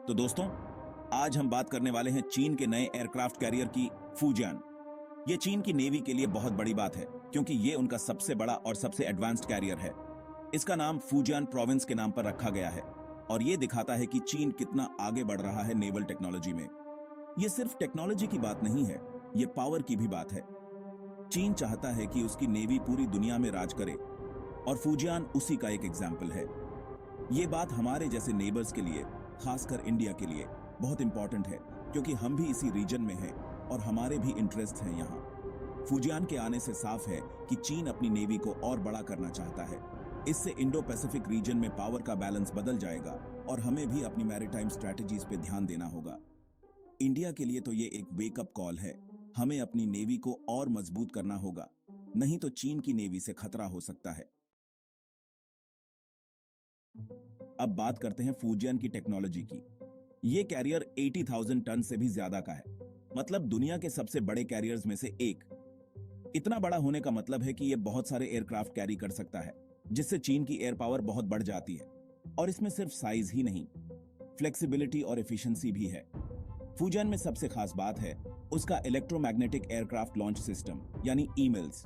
तो दोस्तों, आज हम बात करने वाले हैं चीन के नए एयरक्राफ्ट कैरियर की, फुजियान। ये चीन की नेवी के लिए बहुत बड़ी बात है क्योंकि ये उनका सबसे बड़ा और सबसे एडवांस्ड कैरियर है। इसका नाम फुजियान प्रोविंस के नाम पर रखा गया है और ये दिखाता है कि चीन कितना आगे बढ़ रहा है नेवल टेक्नोलॉजी में। ये सिर्फ टेक्नोलॉजी की बात नहीं है, ये पावर की भी बात है। चीन चाहता है कि उसकी नेवी पूरी दुनिया में राज करे और फुजियान उसी का एक एग्जाम्पल है। ये बात हमारे जैसे नेबर्स के लिए, खासकर इंडिया के लिए बहुत इंपॉर्टेंट है क्योंकि हम भी इसी रीजन में हैं और हमारे भी इंटरेस्ट हैं यहाँ। फुजियान के आने से साफ है कि चीन अपनी नेवी को और बड़ा करना चाहता है। इससे इंडो पैसिफिक रीजन में पावर का बैलेंस बदल जाएगा और हमें भी अपनी मैरीटाइम स्ट्रैटेजीज पे ध्यान देना होगा। इंडिया के लिए तो ये एक वेकअप कॉल है। हमें अपनी नेवी को और मजबूत करना होगा, नहीं तो चीन की नेवी से खतरा हो सकता है। अब बात करते हैं फुजियान की टेक्नोलॉजी की। ये कैरियर 80,000 टन से भी ज्यादा का है, मतलब दुनिया के सबसे बड़े कैरियर्स में से एक। इतना बड़ा होने का मतलब है कि ये बहुत सारे एयरक्राफ्ट कैरी कर सकता है, जिससे चीन की एयर पावर बहुत बढ़ जाती है। और इसमें सिर्फ साइज ही नहीं, फ्लेक्सिबिलिटी और एफिशिएंसी भी है। फुजियान में सबसे खास बात है उसका इलेक्ट्रोमैग्नेटिक एयरक्राफ्ट लॉन्च सिस्टम यानी ईमेल्स।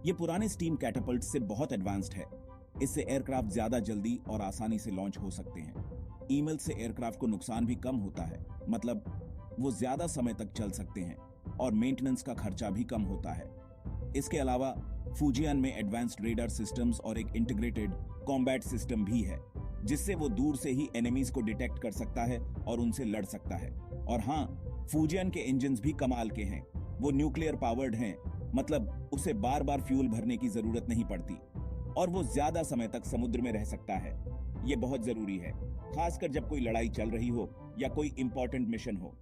ये पुराने स्टीम कैटापल्ट से बहुत एडवांस्ड है। इससे एयरक्राफ्ट ज्यादा जल्दी और आसानी से लॉन्च हो सकते हैं। ईमेल से एयरक्राफ्ट को नुकसान भी कम होता है, मतलब वो ज्यादा समय तक चल सकते हैं और मेंटेनेंस का खर्चा भी कम होता है। इसके अलावा फुजियान में एडवांस्ड रेडार सिस्टम्स और एक इंटीग्रेटेड कॉम्बैट सिस्टम भी है, जिससे वो दूर से ही एनिमीज को डिटेक्ट कर सकता है और उनसे लड़ सकता है। और हाँ, फुजियान के इंजन्स भी कमाल के हैं। वो न्यूक्लियर पावर्ड हैं, मतलब उसे बार बार फ्यूल भरने की जरूरत नहीं पड़ती और वो ज्यादा समय तक समुद्र में रह सकता है। ये बहुत जरूरी है, खासकर जब कोई लड़ाई चल रही हो या कोई इंपॉर्टेंट मिशन हो।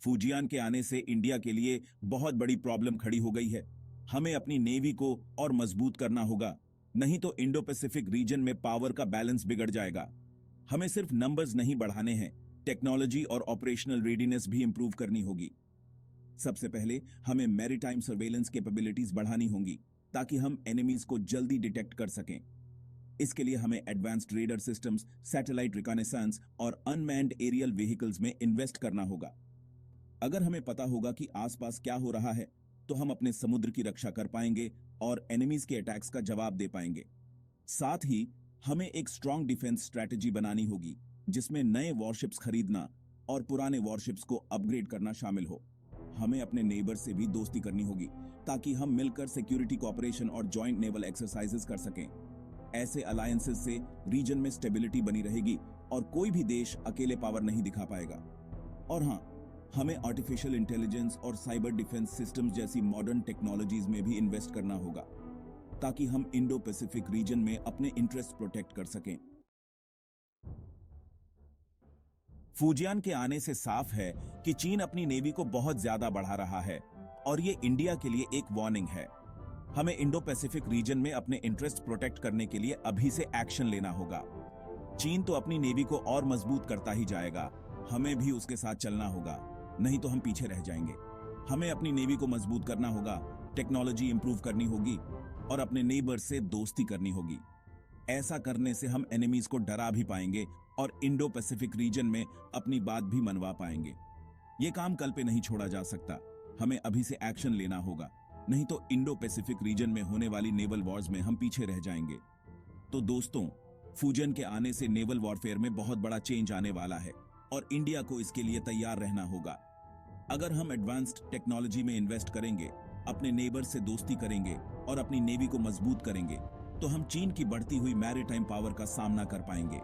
फुजियान के आने से इंडिया के लिए बहुत बड़ी प्रॉब्लम खड़ी हो गई है। हमें अपनी नेवी को और मजबूत करना होगा, नहीं तो इंडो पैसिफिक रीजन में पावर का बैलेंस बिगड़ जाएगा। हमें सिर्फ नंबर्स नहीं बढ़ाने हैं, टेक्नोलॉजी और ऑपरेशनल रेडीनेस भी इंप्रूव करनी होगी। सबसे पहले हमें मैरीटाइम सर्वेलेंस कैपेबिलिटीज बढ़ानी होंगी ताकि हम एनिमीज को जल्दी डिटेक्ट कर सकें। इसके लिए हमें advanced raider systems, satellite reconnaissance और अनमैन्ड एरियल व्हीकल्स में इन्वेस्ट करना होगा। अगर हमें पता होगा कि आसपास क्या हो रहा है, तो हम अपने समुद्र की रक्षा कर पाएंगे और एनिमीज के अटैक्स का जवाब दे पाएंगे। साथ ही हमें एक स्ट्रॉन्ग डिफेंस स्ट्रैटेजी बनानी होगी, जिसमें नए वॉरशिप्स खरीदना और पुराने वॉरशिप्स को अपग्रेड करना शामिल हो। हमें अपने नेबर से भी दोस्ती करनी होगी ताकि हम मिलकर सिक्योरिटी कोऑपरेशन और जॉइंट नेवल एक्सरसाइजेस कर सकें। ऐसे अलायंसेस से रीजन में स्टेबिलिटी बनी रहेगी और कोई भी देश अकेले पावर नहीं दिखा पाएगा। और हाँ, हमें आर्टिफिशियल इंटेलिजेंस और साइबर डिफेंस सिस्टम्स जैसी मॉडर्न टेक्नोलॉजीज में भी इन्वेस्ट करना होगा ताकि हम इंडो पैसिफिक रीजन में अपने इंटरेस्ट प्रोटेक्ट कर सकें। फुजियान के आने से साफ है कि चीन अपनी नेवी को बहुत ज्यादा बढ़ा रहा है और ये इंडिया के लिए एक वार्निंग है। हमें इंडो पैसिफिक रीजन में अपने इंटरेस्ट प्रोटेक्ट करने के लिए अभी से एक्शन लेना होगा। चीन तो अपनी नेवी को और मजबूत करता ही जाएगा, हमें भी उसके साथ चलना होगा, नहीं तो हम पीछे रह जाएंगे। हमें अपनी नेवी को मजबूत करना होगा, टेक्नोलॉजी इंप्रूव करनी होगी और अपने नेबर से दोस्ती करनी होगी। ऐसा करने से हम एनिमीज को डरा भी पाएंगे और इंडो पैसिफिक रीजन में अपनी बात भी मनवा पाएंगे। ये काम कल पे नहीं छोड़ा जा सकता, हमें अभी से एक्शन लेना होगा, नहीं तो इंडो पैसिफिक रीजन में होने वाली नेवल वॉर्स में हम पीछे रह जाएंगे। तो दोस्तों, फुजियान के आने से नेवल वॉरफेयर में बहुत बड़ा चेंज आने वाला है और इंडिया को इसके लिए तैयार रहना होगा। अगर हम एडवांस्ड टेक्नोलॉजी में इन्वेस्ट करेंगे, अपने नेबर से दोस्ती करेंगे और अपनी नेवी को मजबूत करेंगे, तो हम चीन की बढ़ती हुई मैरीटाइम पावर का सामना कर पाएंगे।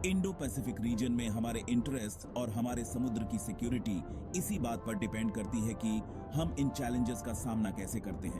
इंडो पैसिफिक रीजन में हमारे इंटरेस्ट और हमारे समुद्र की सिक्योरिटी इसी बात पर डिपेंड करती है कि हम इन चैलेंजेस का सामना कैसे करते हैं।